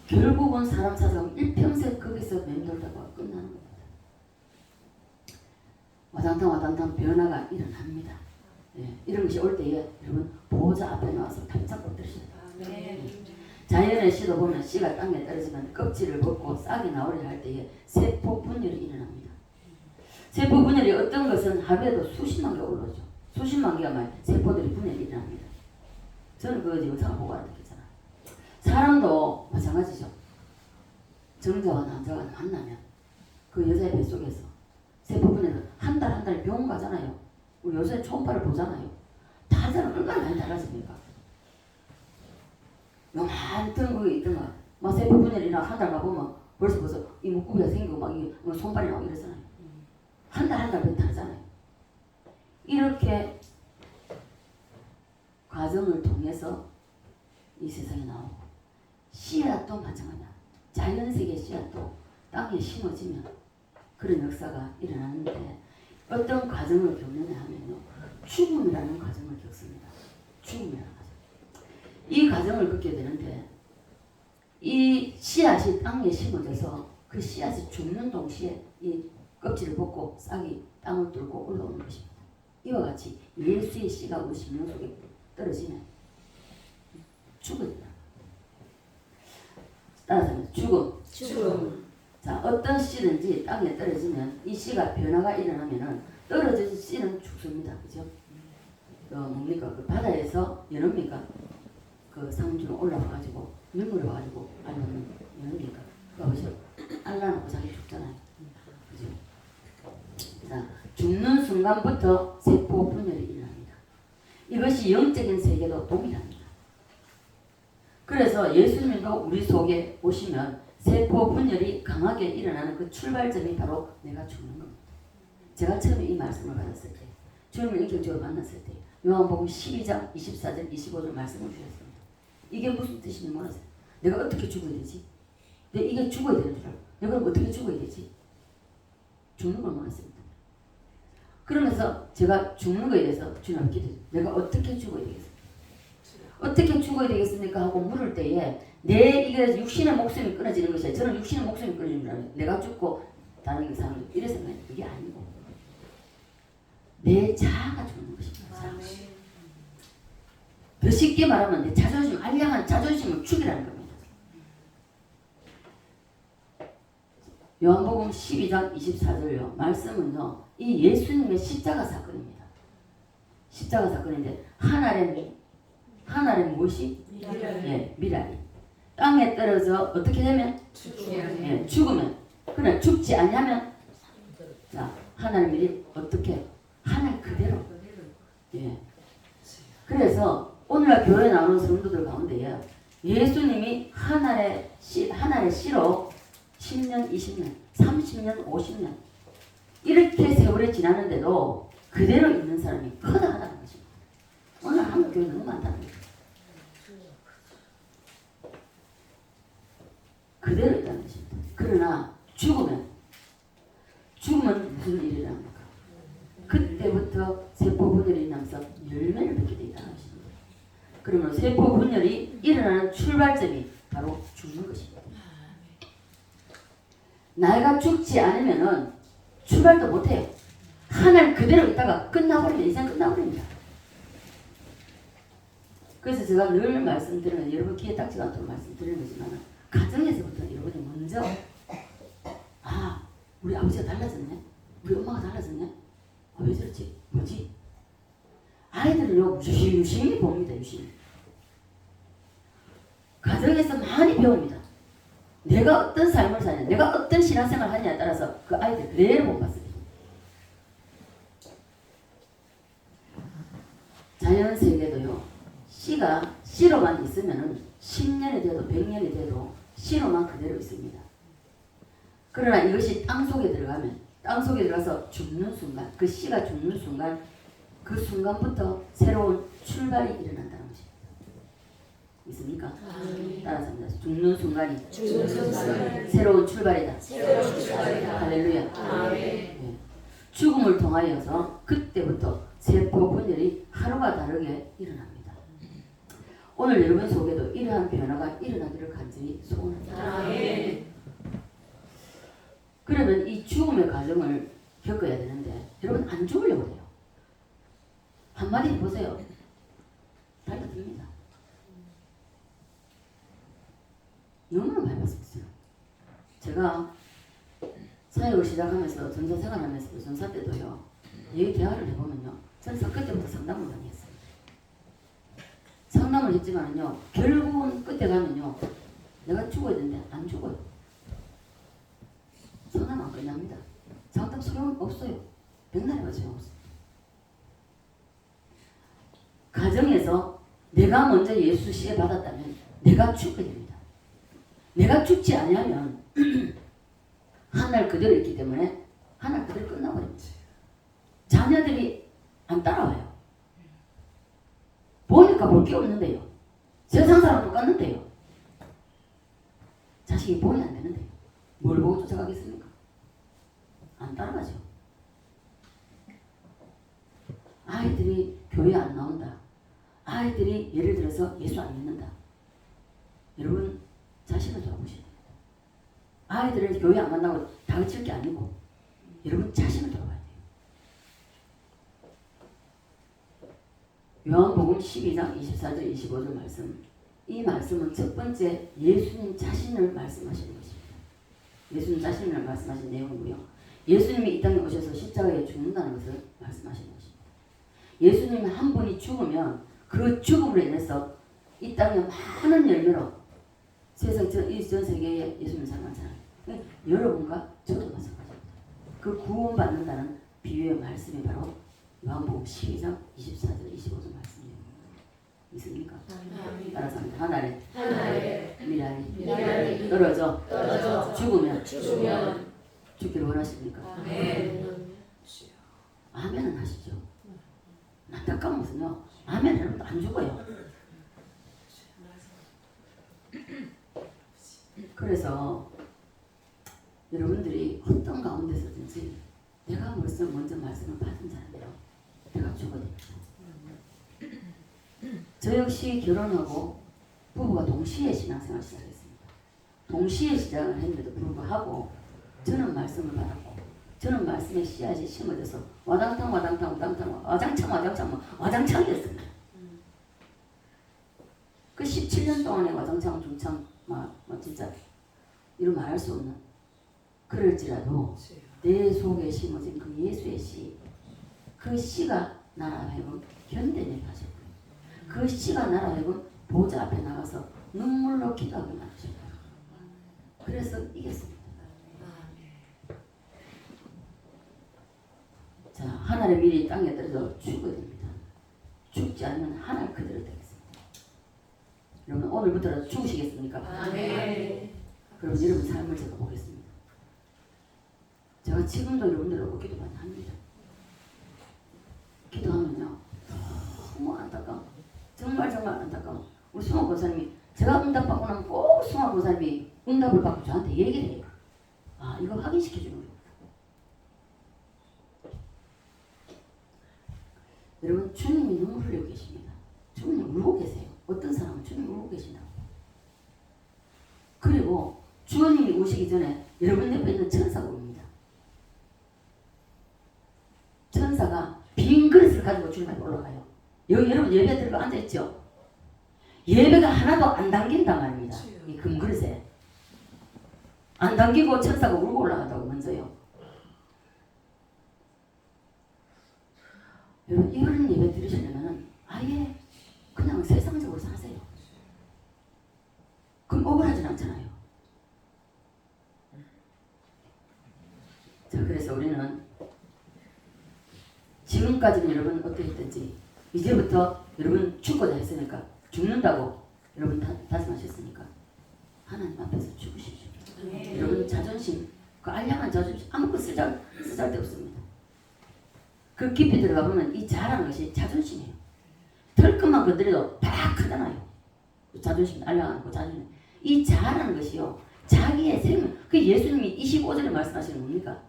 결국은 사람 찾아가면 일평생 거기서 맴돌다가 끝나는 겁니다. 와당탕 변화가 일어납니다. 예, 이런 것이 올 때에 여러분 보호자 앞에 나와서 발짝 뻗으셔야 돼요. 자연의 씨도 보면 씨가 땅에 떨어지면 껍질을 벗고 싹이 나오려 할 때에 세포 분열이 일어납니다. 세포 분열이 어떤 것은 하루에도 수십만 개가 올라오죠. 수십만 개가 만 세포들이 분열이 일어납니다. 저는 그 영상을 보고 알았겠잖아요. 사람도 마찬가지죠. 정자와 남자가 만나면 그 여자의 뱃속에서 세포 분열은 한 달 병원 가잖아요. 우리 요새 초음파를 보잖아요. 다들 얼마나 많이 달라집니까? 요만한 거기 있던가 막 세포 분열이나 한 달 가보면 벌써 이목구비가 생기고 막 손발이 나오고 이러잖아요. 한 달 다르잖아요. 이렇게 과정을 통해서 이 세상에 나오고 씨앗도 마찬가지야. 자연세계 씨앗도 땅에 심어지면 그런 역사가 일어나는데 어떤 과정을 겪느냐 하면요, 죽음이라는 과정을 겪습니다. 죽음이라는 과정. 이 과정을 겪게 되는데 이 씨앗이 땅에 심어져서 그 씨앗이 죽는 동시에 이 껍질을 벗고 싹이 땅을 뚫고 올라오는 것입니다. 이와 같이 예수의 씨가 우리 심령 속에 떨어지면 죽어야 된다. 따라서 죽음. 자, 어떤 씨든지 땅에 떨어지면 이 씨가 변화가 일어나면은 떨어진 씨는 죽습니다. 그죠? 뭡니까? 그 바다에서 연어입니까? 그 상주로 올라와가지고 민물에 와가지고 알면 연어입니까? 그거 알라놓고 자기 죽잖아요. 그죠? 자, 죽는 순간부터 세포 분열이 일어납니다. 이것이 영적인 세계도 동일합니다. 그래서 예수님도 우리 속에 오시면 세포 분열이 강하게 일어나는 그 출발점이 바로 내가 죽는 겁니다. 제가 처음에 이 말씀을 받았을 때, 주님을 인격적으로 만났을 때 요한복음 12장 24절 25절 말씀을 주셨습니다. 이게 무슨 뜻인지 몰랐어요. 내가 어떻게 죽어야 되지? 내가 이게 죽어야 되는 줄 알고 내가 어떻게 죽어야 되지? 죽는 걸 몰랐습니다. 그러면서 제가 죽는 거에 대해서 주님께 기도했어요. 내가 어떻게 죽어야 되겠습니까? 어떻게 죽어야 되겠습니까? 하고 물을 때에 내 이게 육신의 목숨이 끊어지는 것이 아니라 저는 육신의 목숨이 끊어지는 줄 알아요. 내가 죽고 다른 게 사는 이래 생각해요. 그게 아니고 내 자아가 죽는 것입니다. 더 쉽게 말하면 내 자존심, 알량한 자존심을 죽이라는 겁니다. 요한복음 12장 24절요. 말씀은요. 이 예수님의 십자가 사건입니다. 십자가 사건인데 하늘의 무엇이? 미랄이. 땅에 떨어져 어떻게 되면? 죽으면. 그러나 죽지 않냐면? 자, 하늘의 미리 어떻게? 하늘 그대로. 예. 그래서 오늘날 교회에 나오는 성도들 가운데에 예수님이 하늘의 씨로 10년, 20년, 30년, 50년 이렇게 세월이 지났는데도 그대로 있는 사람이 허다하다는 것입니다. 오늘 한국 교회 너무 많다는 거예요. 그대로 있다는 것입니다. 그러나 죽으면 무슨 일이 일어납니까? 그때부터 세포 분열이 일어나면서 열매를 맺게 되어 있다는 것입니다. 그러면 세포 분열이 일어나는 출발점이 바로 죽는 것입니다. 내가 죽지 않으면은 출발도 못해요. 하늘 그대로 있다가 끝나버리면 인생 끝나버립니다. 그래서 제가 늘 말씀드리는, 여러분 귀에 딱지가 않도록 말씀드리는 거지만 가정에서부터 여러분이 먼저 우리 아버지가 달라졌네? 우리 엄마가 달라졌네? 왜 저렇지? 뭐지? 아이들은요 유심히 봅니다. 유심히. 가정에서 많이 배웁니다. 내가 어떤 삶을 사냐, 내가 어떤 신앙생활을 하냐에 따라서 그 아이들 그대로 못 봤습니다. 자연세계도요, 씨로만 있으면은 10년이 돼도 100년이 돼도 씨로만 그대로 있습니다. 그러나 이것이 땅속에 들어가서 죽는 순간, 그 씨가 죽는 순간, 그 순간부터 새로운 출발이 일어난다는 것입니다. 있습니까? 따라서 합니다. 죽는 순간이 새로운 출발이다. 할렐루야. 네. 죽음을 통하여서 그때부터 세포 분열이 하루가 다르게 일어납니다. 오늘 여러분 속에도 이러한 변화가 일어나기를 간절히 소원합니다. 그러면 이 죽음의 과정을 겪어야 되는데 여러분 안 죽으려고 해요. 한마디 해보세요. 달라집니다. 너무나 많이 봤었어요. 제가 사역을 시작하면서 전사생활하면서 전사 때도요. 이 대화를 해보면요. 저는 사건 때부터 상담을 많이 했어요. 상담을 했지만요. 결국은 끝에 가면요. 내가 죽어야 되는데 안 죽어요. 상담 안 끝납니다. 상담 소용 없어요. 백날에가 소용없어요. 가정에서 내가 먼저 예수 시에 받았다면 내가 죽게 됩니다. 내가 죽지 않으면 하늘 그대로 있기 때문에 하늘 그대로 끝나버립니다. 자녀들이 안 따라와요. 보니까 볼 게 없는데요. 세상 사람 똑같는데요. 자식이 보이 안 되는데요. 뭘 보고 쫓아가겠습니까? 안 따라가죠. 아이들이 교회 안 나온다. 아이들이 예를 들어서 예수 안 믿는다. 여러분 자신을 돌아보셔야 됩니다. 아이들을 교회 안 간다고 다그칠 게 아니고 여러분 자신을 돌아봐야 돼요. 요한복음 12장 24절 25절 말씀, 이 말씀은 첫 번째 예수님 자신을 말씀하시는 것입니다. 예수님 자신을 말씀하신 내용이고요. 예수님이 이 땅에 오셔서 십자가에 죽는다는 것을 말씀하시는 것입니다. 예수님 한 분이 죽으면 그 죽음으로 인해서 이 땅에 많은 열매로 세상 전 세계에 예수님 사랑하잖아요. 여러분과 저도 마찬가지입니다. 그 구원받는다는 비유의 말씀이 바로 요한복음 12장 24절 25절 말씀이에요. 있습니까? 따라서 합니다. 하나님 미랄이 떨어져 죽으면 죽기를 원하십니까? 아멘은 하시죠. 안타까운 것은요, 아멘 하면 안 죽어요. 그래서 여러분들이 어떤 가운데서든지 내가 먼저 말씀을 받은 자라면 내가 죽어야 됩니다. 저 역시 결혼하고 부부가 동시에 신앙생활 시작했습니다. 동시에 시작을 했는데도 불구하고 저는 말씀을 받았고 저는 말씀의 씨앗이 심어져서 와장창이었습니다. 그 17년 동안의 와장창 중창 진짜 이런 말할 수 없는, 그럴지라도 내 속에 심어진 그 예수의 씨, 그 씨가 나라 하여금 견뎌내게 하셨고요. 그 씨가 나라 하여금 보좌 앞에 나가서 눈물로 기도하게 만드셨고요. 그래서 이겼습니다. 자, 하늘의 밀이 땅에 떨어져 죽어야 됩니다. 죽지 않으면 하늘 그대로 되겠습니다. 여러분 오늘부터라도 죽으시겠습니까? 아멘. 그럼 여러분 삶을 제가 보겠습니다. 제가 지금도 여러분들을 보고 기도 많이 합니다. 기도하면요 너무 안타까워. 정말 안타까워. 우리 수만 권사님이 제가 응답받고 나면 꼭 수만 권사님이 응답을 받고 저한테 얘기를 해요. 아, 이거 확인시켜주는 거예요. 여러분 주님이 눈물 흘리고 계십니다. 주님 울고 계세요. 어떤 사람은 주님 울고 계신다고. 그리고 주님이 오시기 전에 여러분 옆에 있는 천사가 옵니다. 천사가 빈 그릇을 가지고 주님 앞에 올라가요. 여기 여러분 예배 들고 앉아있죠? 예배가 하나도 안 당긴단 말입니다. 이 금그릇에 안 당기고 천사가 울고 올라간다고 먼저요. 여러분 이런 예배 들으시려면 아예 그냥 세상적으로 사세요. 그럼 억울하진 않잖아요. 자, 그래서 우리는 지금까지는 여러분 어떻게 했든지 이제부터 여러분 죽고자 했으니까 죽는다고 여러분 다짐하셨으니까 하나님 앞에서 죽으십시오. 여러분 자존심, 그 알량한 자존심 아무것도 쓰잘데 없습니다. 그 깊이 들어가 보면 이 자라는 것이 자존심이에요. 털끝만 건드려도 팍 하잖아요. 자존심, 알량한 그 자존심. 이 자라는 것이요, 자기의 생명. 그 예수님이 25절에 말씀하시는 겁니까?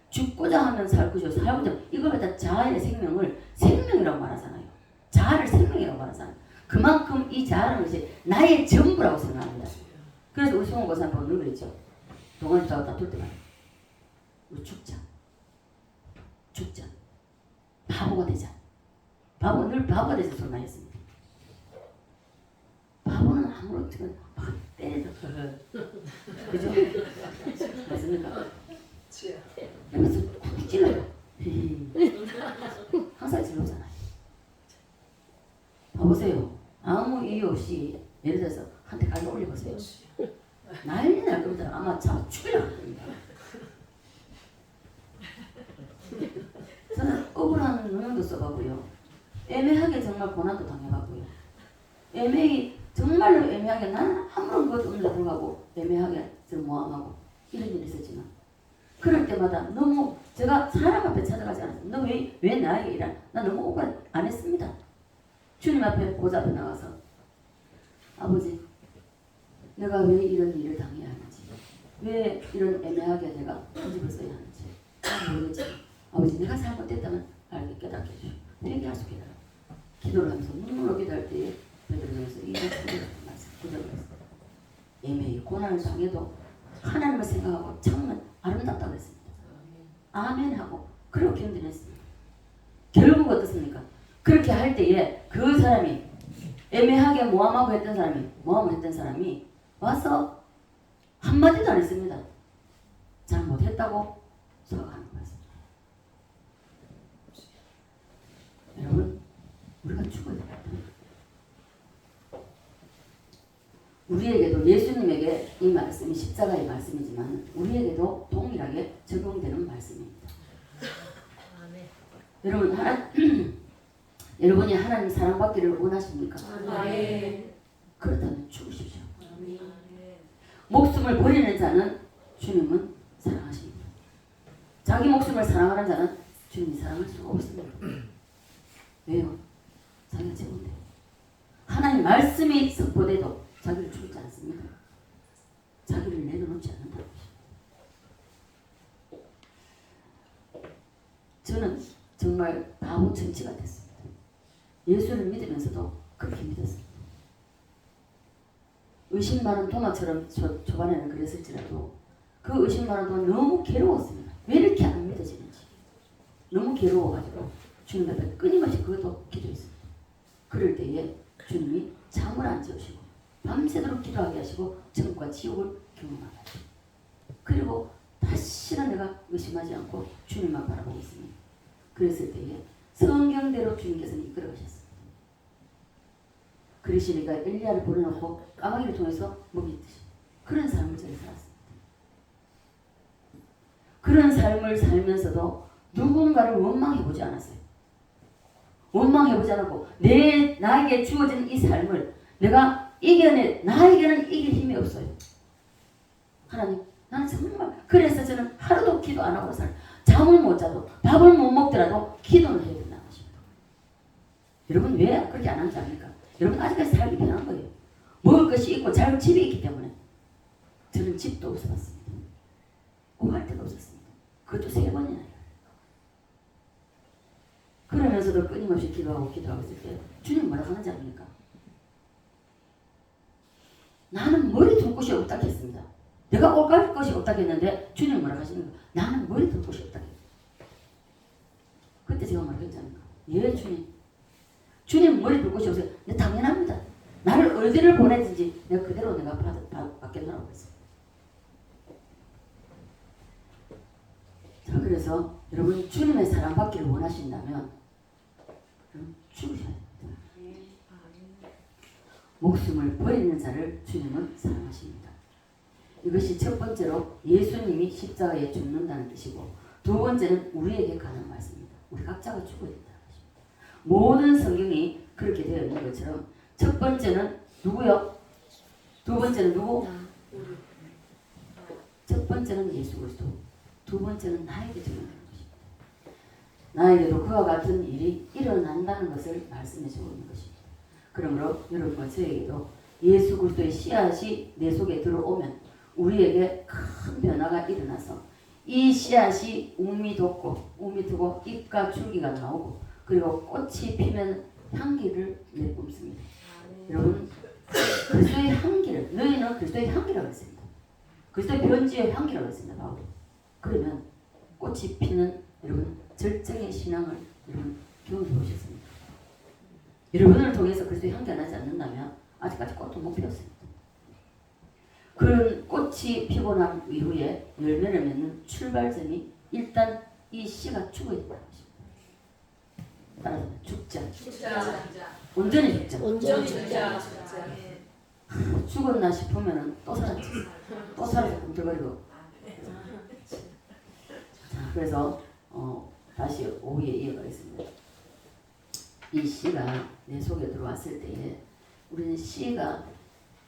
죽고자 하면 살 것이요, 살고자 하면, 이걸 갖다 자아의 생명을 생명이라고 말하잖아요. 자아를 생명이라고 말하잖아요. 그만큼 이 자아라는 것이 나의 전부라고 생각합니다. 그래서 우리 송은 고사님 보면 늘 그랬죠. 동아리 다툴 때마다 우리 죽자. 바보가 되자. 늘 바보가 되자 소리 많이 했습니다. 바보는 아무렇지나 막 때려줘. 그죠? 맞습니까? 그래서 쿡 찔러요. 항상 찔러잖아요. 봐보세요. 아무 이유 없이 예를 들어서 한테 갈기 올려보세요. 난리 날 겁니다. 아마 잡아 죽이려고 할 겁니다. 저는 억울한 누명도 써봤고요. 애매하게 정말 고난도 당해봤고요. 정말로 애매하게 나는 아무런 것도 없는데 불구하고 애매하게 저를 모함하고 이런 일이 있었지만 그럴 때마다 너무 제가 사람 앞에 찾아가지 않았어요. 너 왜 나에게 이란? 나 너무 억울 안 했습니다. 주님 앞에 보좌 앞에 나가서 아버지 내가 왜 이런 일을 당해야 하는지 왜 이런 애매하게 내가 편집을 써야 하는지 모르겠지만 아버지 내가 잘못됐다면 알게 깨닫게 해주시고 회개할 수 있게 해달라고 기도를 하면서 눈물로 기도할 때에 베드로전서 2장 9절을 했어요. 애매히 고난을 당해도 하나님을 생각하고 참으면 아름답다고 했습니다. 아멘 하고 그리고 견뎌냈습니다. 결국 어떻습니까? 그렇게 할 때에 그 사람이 애매하게 모함하고 했던 사람이 모함을 했던 사람이 와서 한마디도 안 했습니다. 잘못했다고 사과하는 거였습니다. 여러분, 우리가 죽어야 됩니다. 우리에게도 예수님에게 이 말씀이 십자가의 말씀이지만 우리에게도 동일하게 적용되는 말씀입니다. 여러분, 여러분이 하나님 사랑받기를 원하십니까? 그렇다면 죽으십시오. 목숨을 버리는 자는 주님은 사랑하십니다. 자기 목숨을 사랑하는 자는 주님이 사랑할 수가 없습니다. 왜요? 자기가 최고인데. 하나님 말씀이 선포돼도 자기를 죽이지 않습니다. 자기를 내려놓지 않는다는 것입니다. 저는 정말 바보 천치가 됐습니다. 예수를 믿으면서도 그렇게 믿었습니다. 의심 많은 도마처럼 초반에는 그랬을지라도 그 의심 많은 동안 너무 괴로웠습니다. 왜 이렇게 안 믿어지는지 너무 괴로워가지고 주님 앞에 끊임없이 그것도 기도했습니다. 그럴 때에 주님이 잠을 안 재우시고 밤새도록 기도하게 하시고 천국과 지옥을 경험하게 하시고 그리고 다시는 내가 의심하지 않고 주님만 바라보고 있습니다. 그랬을 때에 성경대로 주님께서는 이끌어가셨습니다. 그러시니까 엘리야를 보내놓고 까마귀를 통해서 먹이듯이 그런 삶을 저희 살았습니다. 그런 삶을 살면서도 누군가를 원망해보지 않았어요. 원망해보지 않았고 나에게 주어진 이 삶을 내가 나에게는 이길 힘이 없어요. 하나님, 나는 정말 그래서 저는 하루도 기도 안 하고 살아요. 잠을 못 자도 밥을 못 먹더라도 기도는 해야 된다는 것입니다. 여러분 왜 그렇게 안 하는지 압니까? 여러분 아직까지 살기 편한 거예요. 먹을 것이 있고 잘 집이 있기 때문에. 저는 집도 없어봤습니다. 구할 데도 없었습니다. 그것도 3번이나. 그러면서도 끊임없이 기도하고 있을 때 주님 뭐라 하는지 압니까? 나는 머리 둘 곳이 없다 했습니다. 내가 올갈 것이 없다 했는데 주님 뭐라 하시는 거예요? 나는 머리 둘 곳이 없다. 그때 제가 뭐라 했지 않습니까? 예 주님. 주님 머리 둘 곳이 없어요. 근데 당연합니다. 나를 어디를 보내든지 내가 그대로 내가 받겠노라고 했어요. 자, 그래서 여러분 주님의 사랑받기를 원하신다면 죽으셔야 됩니다. 목숨을 버리는 자를 주님은 사랑하십니다. 이것이 첫 번째로 예수님이 십자가에 죽는다는 뜻이고 두 번째는 우리에게 관한 말씀입니다. 우리 각자가 죽어야 된다는 것입니다. 모든 성경이 그렇게 되어 있는 것처럼 첫 번째는 누구요? 두 번째는 누구? 첫 번째는 예수 그리스도, 두 번째는 나에게 죽는다는 것입니다. 나에게도 그와 같은 일이 일어난다는 것을 말씀해 주고 있는 것입니다. 그러므로 여러분과 저에게도 예수 그리스도의 씨앗이 내 속에 들어오면 우리에게 큰 변화가 일어나서 이 씨앗이 우미 트고 잎과 줄기가 나오고 그리고 꽃이 피면 향기를 내뿜습니다. 여러분 그리스도의 향기를 너희는 그리스도의 향기라고 했습니다. 그리스도의 변지의 향기라고 했습니다. 바울이. 그러면 꽃이 피는 여러분 절정의 신앙을 여러분 경험해 보셨습니다. 여러분을 통해서 그리스도의 향기가 나지 않는다면 아직까지 꽃도 못 피웠습니다. 그런 꽃이 피고 난 이후에 열매를 맺는 출발점이 일단 이 씨가 죽어야 된다는 것입니다. 따라서 죽자. 온전히 죽자. 죽었나 싶으면 또 살았지. 또 살아서 꿈틀거리고. 자, 그래서 다시 오후에 이어가겠습니다. 이 씨가 내 속에 들어왔을 때에 우리는 씨가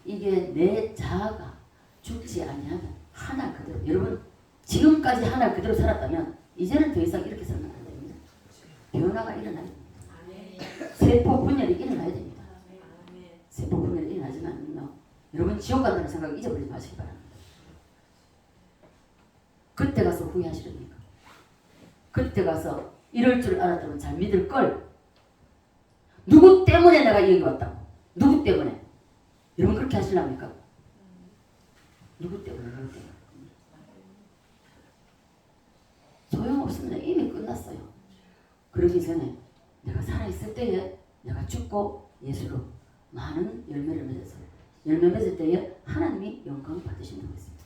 이게 내 자아가 죽지 아니하면 하나 그대로 여러분 지금까지 하나 그대로 살았다면 이제는 더 이상 이렇게 살면 안 됩니다. 변화가 일어나야 됩니다. 세포 분열이 일어나야 됩니다. 세포 분열이 일어나지만 여러분 지옥 간다는 생각 잊어버리지 마시기 바랍니다. 그때 가서 후회하시렵니까? 그때 가서 이럴 줄 알았다면 잘 믿을 걸. 누구 때문에 내가 여기 왔다고? 누구 때문에? 여러분 그렇게 하시렵니까? 누구 때문에? 소용없습니다. 이미 끝났어요. 그러기 전에 내가 살아있을 때에 내가 죽고 예수로 많은 열매를 맺어서 열매 맺을 때에 하나님이 영광 받으신다고 했습니다.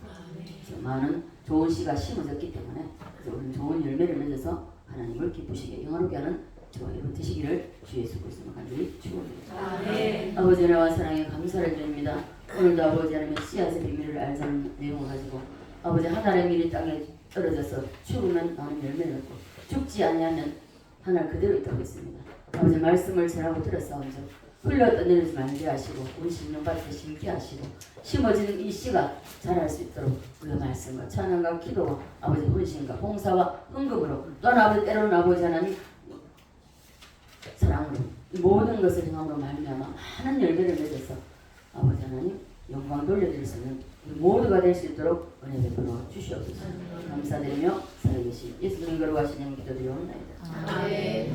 그래서 많은 좋은 씨가 심어졌기 때문에 그래서 우리는 좋은 열매를 맺어서 하나님을 기쁘시게 영화롭게 하는 저와 여러분 되시기를 주 예수 그리스도로 간절히 축원드립니다. 아버지 은혜와 사랑에 감사를 드립니다. 오늘도 아버지 하나님의 씨앗의 비밀을 알자는 내용을 가지고 아버지 하늘의 밀이 땅에 떨어져서 죽으면 나는 열매를 맺고 죽지 아니하면 하늘 그대로 있다고 했습니다. 아버지 말씀을 전하고 들었사온즉 흘러 떠내리지 말게 하시고 우리 심령밭에 심게 하시고 심어지는 이 씨가 자랄 수 있도록 우리의 말씀과 찬양과 기도와 아버지 헌신과 봉사와 헌금으로 또한 아버지 때로는 아버지 하나님 사랑으로 이 모든 것을 행함으로 말미암아 많은 열매를 맺어서 아버지 하나님 영광 돌려드릴 수 있는 우리 모두가 될 수 있도록 은혜 베풀어 주시옵소서. 감사드리며 살아계신 예수님 거룩하신 이름 기도드리옵나이다. 아멘.